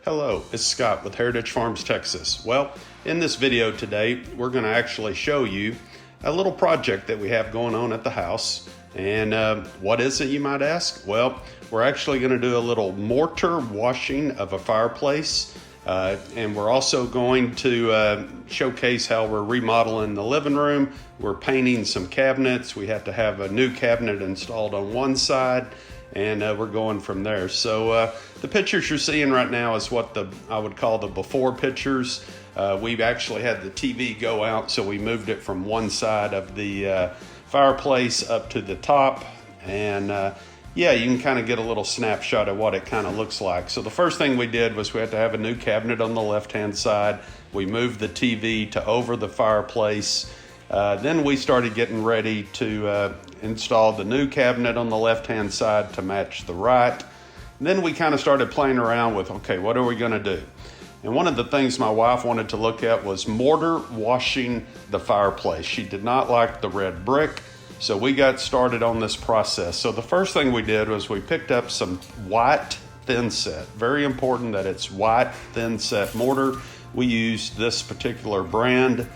Hello, it's Scott with Heritage Farms, Texas. Well, in this video today, we're going to actually show you a little project that we have going on at the house. And what is it, you might ask? Well, we're actually going to do a little mortar washing of a fireplace. And we're also going to showcase how we're remodeling the living room. We're painting some cabinets. We have to have a new cabinet installed on one side, and we're going from there. So the pictures you're seeing right now is what I would call the before pictures. We've actually had the TV go out, so we moved it from one side of the fireplace up to the top. And yeah, you can kind of get a little snapshot of what it kind of looks like. So the first thing we did was we had to have a new cabinet on the left-hand side. We moved the TV to over the fireplace. Then we started getting ready to install the new cabinet on the left-hand side to match the right. Then we kind of started playing around with, okay, what are we going to do? And one of the things my wife wanted to look at was mortar washing the fireplace. She did not like the red brick, so we got started on this process. So the first thing we did was we picked up some white thin set. Very important that it's white thin set mortar. We used this particular brand.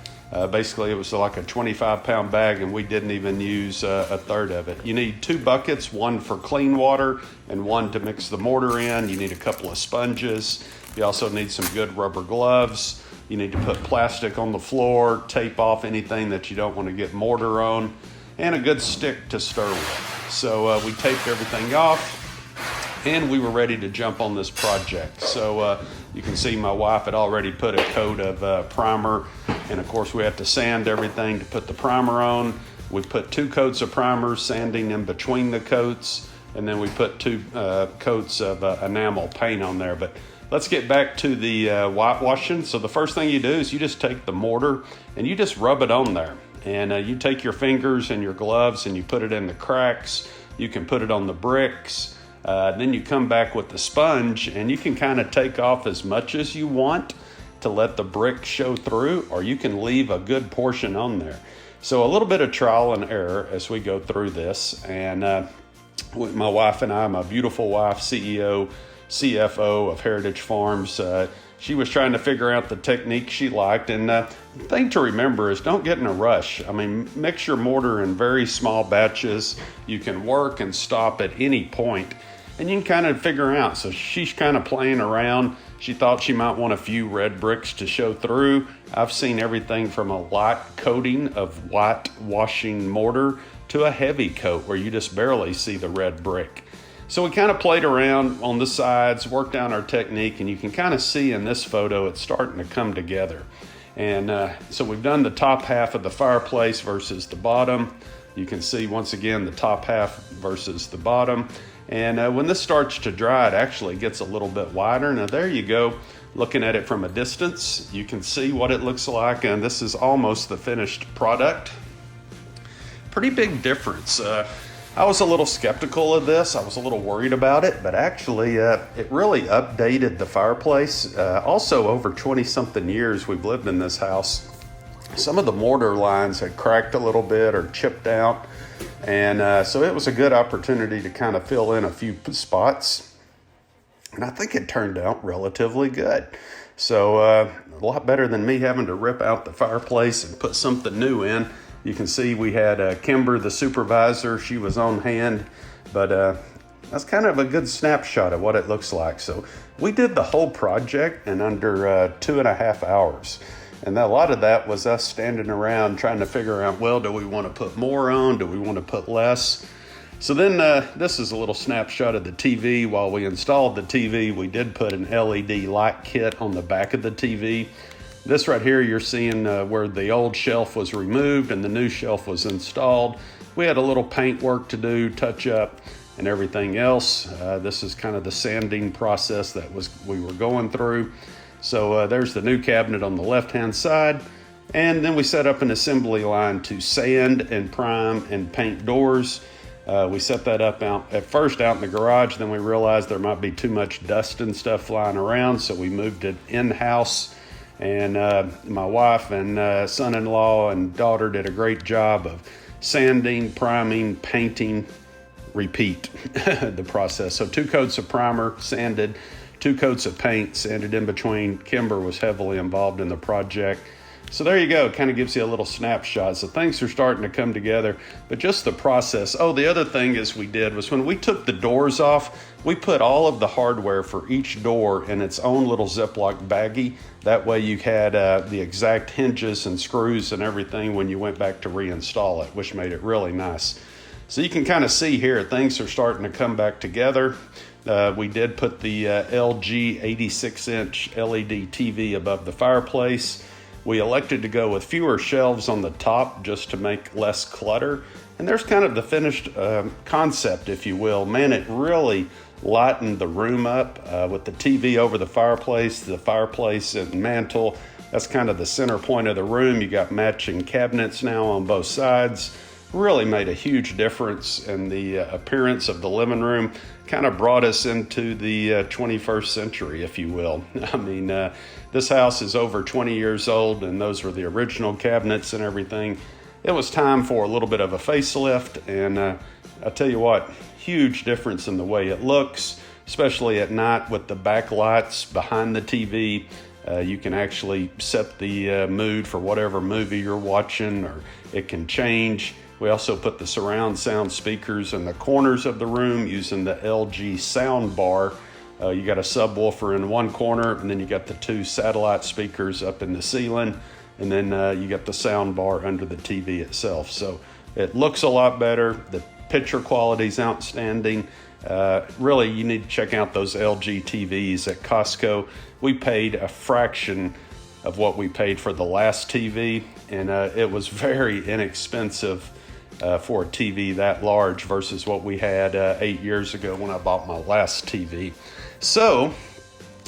Basically, it was like a 25-pound bag, and we didn't even use a third of it. You need 2 buckets, one for clean water and one to mix the mortar in. You need a couple of sponges. You also need some good rubber gloves. You need to put plastic on the floor, tape off anything that you don't want to get mortar on, and a good stick to stir with. So we taped everything off, and we were ready to jump on this project. So you can see my wife had already put a coat of primer, and of course we have to sand everything to put the primer on. We put 2 coats of primer, sanding in between the coats, and then we put 2 coats of enamel paint on there. But let's get back to the whitewashing. So the first thing you do is you just take the mortar and you just rub it on there. And you take your fingers and your gloves and you put it in the cracks. You can put it on the bricks. Then you come back with the sponge, and you can kind of take off as much as you want to let the brick show through, or you can leave a good portion on there. So a little bit of trial and error as we go through this. And my wife and I, my beautiful wife, CEO, CFO of Heritage Farms, she was trying to figure out the technique she liked. And the thing to remember is don't get in a rush. I mean, mix your mortar in very small batches. You can work and stop at any point, and you can kind of figure out. So she's kind of playing around. She thought she might want a few red bricks to show through. I've seen everything from a light coating of white washing mortar to a heavy coat where you just barely see the red brick. So we kind of played around on the sides, worked out our technique, and you can kind of see in this photo it's starting to come together. And so we've done the top half of the fireplace versus the bottom. You can see once again the top half versus the bottom. And when this starts to dry, it actually gets a little bit wider. Now there you go. Looking at it from a distance, you can see what it looks like, and this is almost the finished product. Pretty big difference. I was a little skeptical of this. I was a little worried about it, but actually it really updated the fireplace. Also, over 20-something years we've lived in this house, some of the mortar lines had cracked a little bit or chipped out. And so it was a good opportunity to kind of fill in a few spots. And I think it turned out relatively good. So a lot better than me having to rip out the fireplace and put something new in. You can see we had Kimber, the supervisor. She was on hand, but that's kind of a good snapshot of what it looks like. So we did the whole project in under 2.5 hours. And a lot of that was us standing around trying to figure out, well, do we want to put more on? Do we want to put less? So then this is a little snapshot of the TV. While we installed the TV, we did put an LED light kit on the back of the TV. This right here, you're seeing where the old shelf was removed and the new shelf was installed. We had a little paint work to do, touch up, and everything else. This is kind of the sanding process that we were going through. So there's the new cabinet on the left-hand side. And then we set up an assembly line to sand and prime and paint doors. We set that up at first out in the garage. Then we realized there might be too much dust and stuff flying around, so we moved it in-house. And my wife and son-in-law and daughter did a great job of sanding, priming, painting, repeat the process. So 2 coats of primer, sanded, 2 coats of paint sanded in between. Kimber was heavily involved in the project. So there you go, kind of gives you a little snapshot. So things are starting to come together, but just the process. Oh, the other thing is we did was when we took the doors off, we put all of the hardware for each door in its own little Ziploc baggie. That way you had the exact hinges and screws and everything when you went back to reinstall it, which made it really nice. So you can kind of see here, things are starting to come back together. We did put the LG 86-inch LED TV above the fireplace. We elected to go with fewer shelves on the top just to make less clutter. And there's kind of the finished concept, if you will. Man, it really lightened the room up with the TV over the fireplace and mantle. That's kind of the center point of the room. You got matching cabinets now on both sides. Really made a huge difference in the appearance of the living room. Kind of brought us into the 21st century, if you will. I mean, this house is over 20 years old, and those were the original cabinets and everything. It was time for a little bit of a facelift, and I tell you what, huge difference in the way it looks, especially at night with the backlights behind the TV. You can actually set the mood for whatever movie you're watching, or it can change. We also put the surround sound speakers in the corners of the room using the LG sound bar. You got a subwoofer in one corner, and then you got the 2 satellite speakers up in the ceiling, and then you got the sound bar under the TV itself. So it looks a lot better. The picture quality is outstanding. Really, you need to check out those LG TVs at Costco. We paid a fraction of what we paid for the last TV, and it was very inexpensive for a TV that large versus what we had 8 years ago when I bought my last TV. So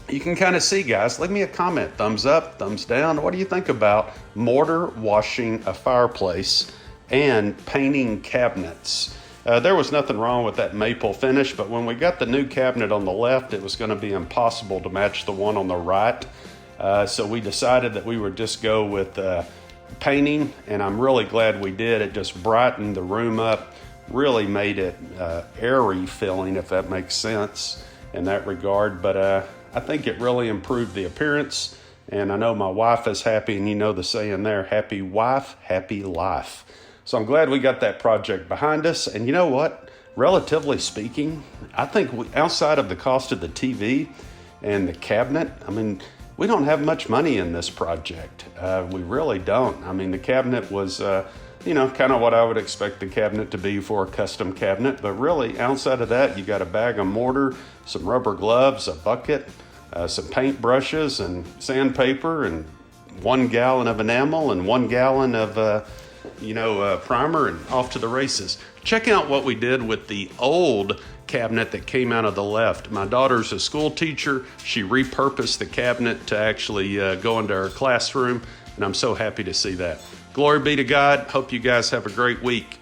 you can kind of see, guys, leave me a comment, thumbs up, thumbs down. What do you think about mortar washing a fireplace and painting cabinets? There was nothing wrong with that maple finish, but when we got the new cabinet on the left, it was going to be impossible to match the one on the right. So we decided that we would just go with painting, and I'm really glad we did. It just brightened the room up, really made it airy feeling, if that makes sense in that regard. But I think it really improved the appearance, and I know my wife is happy, and you know the saying there, happy wife, happy life. So I'm glad we got that project behind us. And you know what? Relatively speaking, I think outside of the cost of the TV and the cabinet, I mean, we don't have much money in this project. We really don't. I mean, the cabinet was, kind of what I would expect the cabinet to be for a custom cabinet. But really, outside of that, you got a bag of mortar, some rubber gloves, a bucket, some paint brushes and sandpaper, and 1 gallon of enamel and 1 gallon of, primer, and off to the races. Check out what we did with the old cabinet that came out of the left. My daughter's a school teacher. She repurposed the cabinet to actually go into her classroom, and I'm so happy to see that. Glory be to God. Hope you guys have a great week.